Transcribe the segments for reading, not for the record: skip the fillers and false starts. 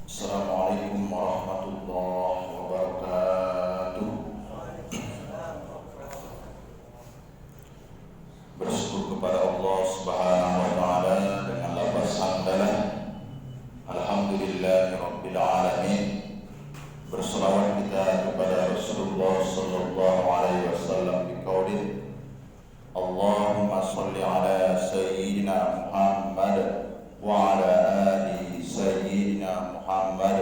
Assalamualaikum warahmatullahi wabarakatuh. Bersyukur kepada Allah Subhanahu wa taala dengan lafaz hamdalah. Alhamdulillahirabbil alamin. Berselawat kita kepada Rasulullah sallallahu alaihi wasallam biqaulih Allahumma shalli ala sayyidina Muhammad wa ala ali sayyidina Muhammad.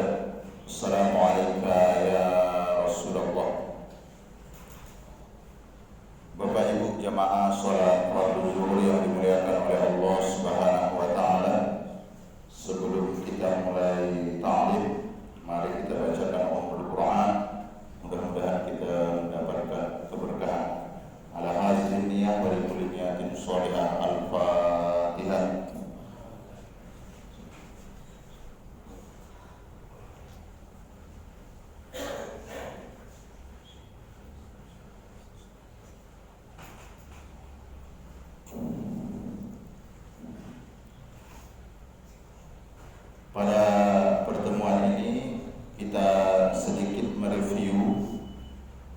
Assalamualaikum ya Rasulullah. Bapak Ibu jamaah salat fardu zuhur yang dimuliakan oleh Allah Subhanahu wa taala. Sebelum kita mulai ta'lim, mari kita bacakan Ummul Quran. Mudah-mudahan kita mendapatkan keberkahan. Ala hazin niyah wa likulli niyatin shalihah. Al-Fatihah. Pada pertemuan ini kita sedikit mereview,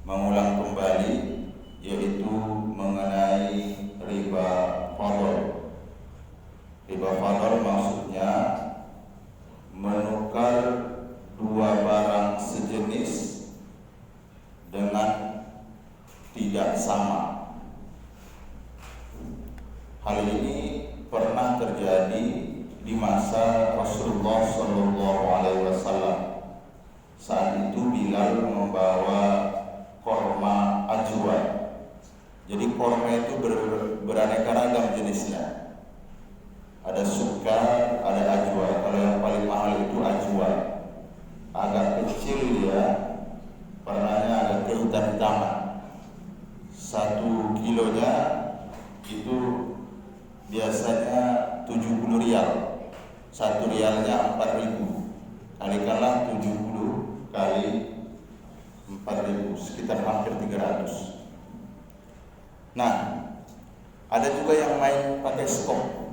mengulang kembali, yaitu mengenai riba fadl. Riba fadl maksudnya menukar dua barang sejenis dengan tidak sama. Hal ini pernah terjadi di masa Rasulullah Sallallahu Alaihi Wasallam. Saat itu Bilal membawa korma ajwa. Jadi korma itu beraneka ragam jenisnya. Ada sukar, ada ajwa. Kalau yang paling mahal itu ajwa. Agak kecil dia, warnanya agak kehitam-hitaman. 1 kilonya itu biasanya 70 rial. 1 rialnya 4.000. Kalikanlah 70 kali 4.000, sekitar hampir 300. Nah, ada juga yang main pakai skop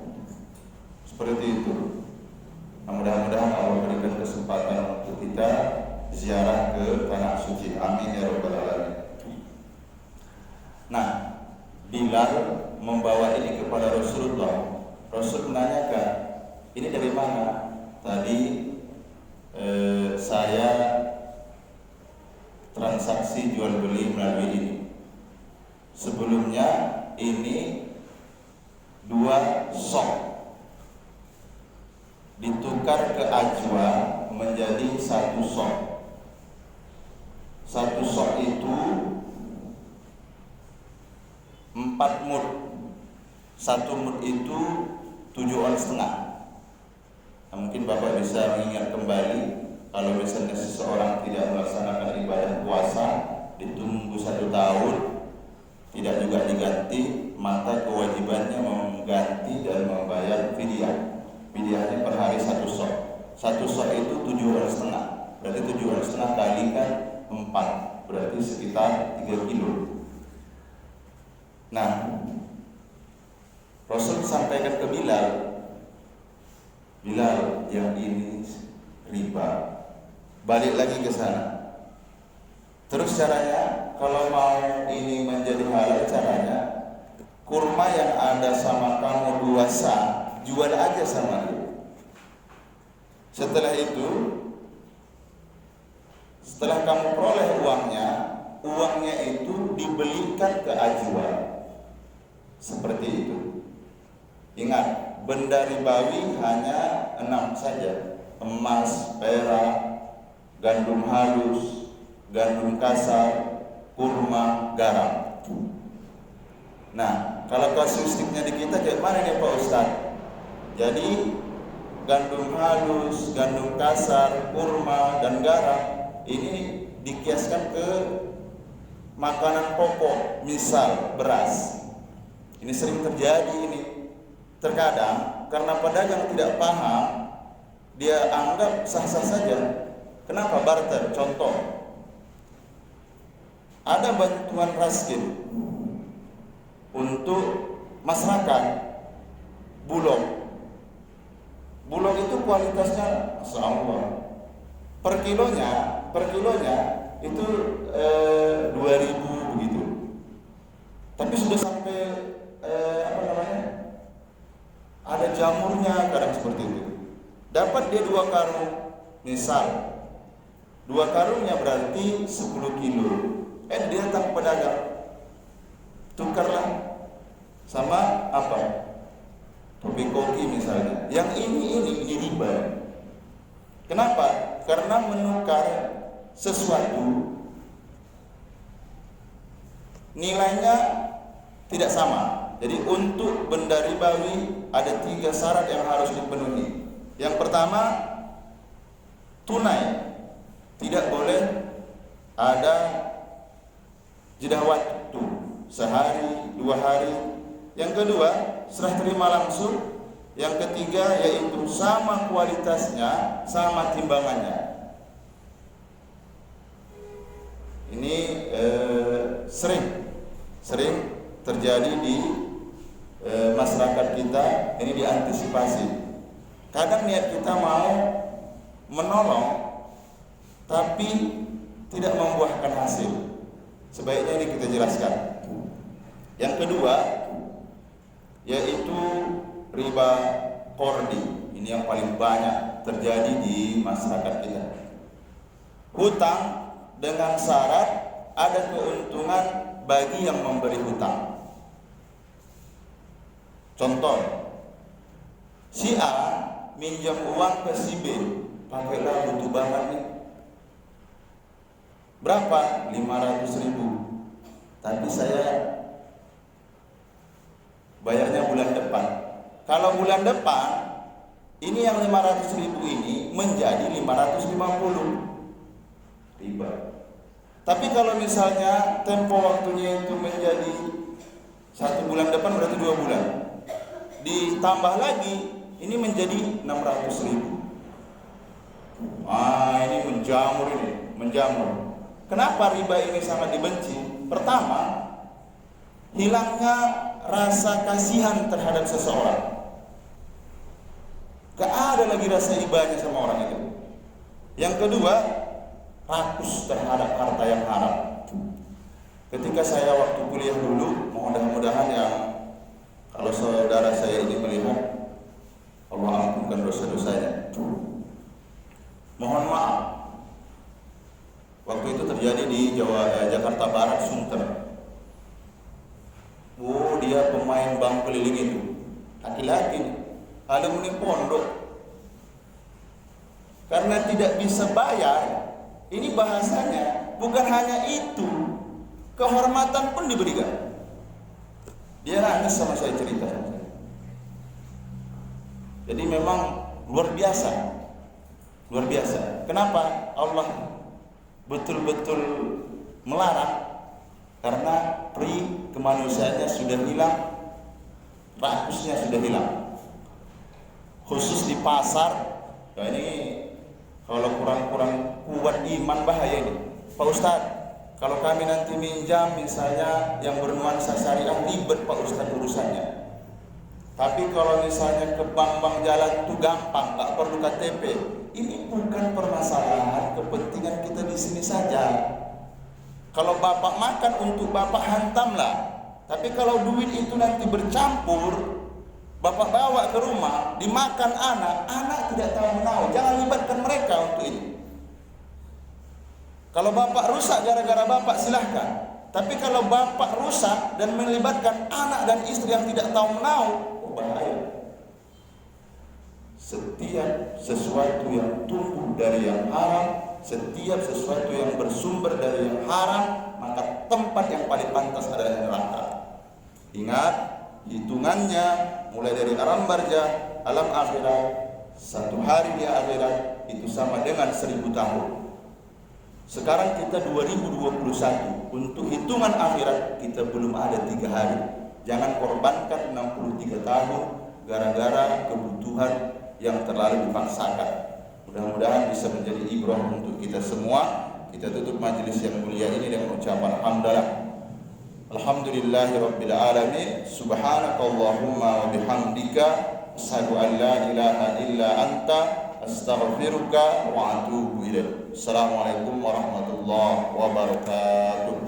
seperti itu. Nah, mudah-mudahan Allah berikan kesempatan untuk kita ziarah ke tanah suci. Amin ya rabbal alamin. Nah, Bilal membawa ini kepada Rasulullah. Rasul menanyakan, ini dari mana? Tadi saya transaksi jual beli melalui ini. Sebelumnya ini 2 sok ditukar ke ajwa menjadi 1 sok. 1 sok itu 4 mud. 1 mud itu 7 ons setengah. Nah, mungkin Bapak bisa mengingat kembali, kalau misalnya seseorang tidak melaksanakan ibadah puasa, ditunggu 1 tahun, tidak juga diganti, maka kewajibannya mengganti dan membayar fidyah. Fidyahnya per hari 1 sok. 1 sok itu 7 ons setengah. Berarti 7 ons setengah kalikan 4, berarti sekitar 3 kilo. Nah, Rasul sampaikan ke Bilal, Bilal, yang ini riba. Balik lagi ke sana. Terus caranya, kalau mau ini menjadi halal, caranya kurma yang ada sama kamu 2 sa, jual aja sama dia. Setelah itu, setelah kamu peroleh uangnya itu dibelikan ke ajwa. Seperti itu. Ingat, benda ribawi hanya 6 saja: emas, perak, gandum halus, gandum kasar, kurma, garam. Nah, kalau kasuistiknya di kita kayak mana nih Pak Ustadz? Jadi gandum halus, gandum kasar, kurma, dan garam ini dikiaskan ke makanan pokok, misal beras. Ini sering terjadi ini. Terkadang karena pedagang tidak paham, dia anggap sah-sah saja. Kenapa barter? Contoh, ada bantuan raskin untuk masyarakat, bulog. Bulog itu kualitasnya Masya Allah, per kilonya itu 2.000 begitu. Tapi sudah sampai ada jamurnya kadang seperti itu. Dapat dia 2 karung, misal 2 karungnya berarti 10 kilo. Dia datang pedagang, tukarlah sama apa? Topi koki misalnya. Yang ini riba. Kenapa? Karena menukar sesuatu nilainya tidak sama. Jadi untuk benda ribawi ada 3 syarat yang harus dipenuhi. Yang pertama, tunai. Tidak boleh ada jeda waktu sehari, 2 hari. Yang kedua, serah terima langsung. Yang ketiga yaitu sama kualitasnya, sama timbangannya. Ini sering terjadi di masyarakat kita. Ini diantisipasi. Kadang niat kita mau menolong tapi tidak membuahkan hasil. Sebaiknya ini kita jelaskan. Yang kedua yaitu riba kordi. Ini yang paling banyak terjadi di masyarakat kita. Hutang dengan syarat ada keuntungan bagi yang memberi hutang. Contoh, si A minjam uang ke si B, pakailah butuh banget nih. Berapa? 500.000. Tapi saya bayarnya bulan depan. Kalau bulan depan, ini yang 500.000 ini menjadi 550. Riba. Tapi kalau misalnya tempo waktunya itu menjadi 1 bulan depan berarti 2 bulan. Ditambah lagi, ini menjadi 600.000. Ini menjamur. Kenapa riba ini sangat dibenci? Pertama, hilangnya rasa kasihan terhadap seseorang. Gak ada lagi rasa ibanya sama orang itu. Yang kedua, rakus terhadap harta yang haram. Ketika saya waktu kuliah dulu, mudah-mudahan yang kalau saudara saya ini melihat, Allah ampunkan dosa-dosanya. Mohon maaf. Waktu itu terjadi di Jakarta Barat, Sunter. Dia pemain bank keliling itu, laki-laki, alumni pondok. Karena tidak bisa bayar, ini bahasanya bukan hanya itu, kehormatan pun diberikan. Dia nangis sama saya cerita. Jadi memang luar biasa. Kenapa Allah betul-betul melarang? Karena pri kemanusiaannya sudah hilang, rakusnya sudah hilang. Khusus di pasar, ini kalau kurang kuat iman bahaya ini. Pak Ustadz, kalau kami nanti minjam misalnya yang bernuansa syariah, ribet Pak Ustadz urusannya. Tapi kalau misalnya ke bank-bank jalan itu gampang, nggak perlu KTP. Ini bukan permasalahan kepentingan kita di sini saja. Kalau bapak makan untuk bapak hantamlah. Tapi kalau duit itu nanti bercampur, bapak bawa ke rumah, dimakan anak tidak tahu menahu. Jangan libatkan mereka untuk ini. Kalau bapak rusak gara-gara bapak, silahkan. Tapi kalau bapak rusak dan melibatkan anak dan istri yang tidak tahu menahu, bahaya. Setiap sesuatu yang tumbuh dari yang haram, setiap sesuatu yang bersumber dari yang haram, maka tempat yang paling pantas adalah neraka. Ingat, hitungannya mulai dari alam barzah, alam akhirat, 1 hari di akhirat itu sama dengan 1000 tahun. Sekarang kita 2021, untuk hitungan akhirat kita belum ada 3 hari. Jangan korbankan 63 tahun gara-gara kebutuhan yang terlalu dipaksakan. Mudah-mudahan bisa menjadi ibrah untuk kita semua. Kita tutup majelis yang mulia ini dengan ucapan hamdalah. Alhamdulillahirabbil alamin. Subhanakallahumma wa bihamdika asyhadu an la ilaha illa anta astaghfiruka wa atubu ilaik. Assalamualaikum warahmatullahi wabarakatuh.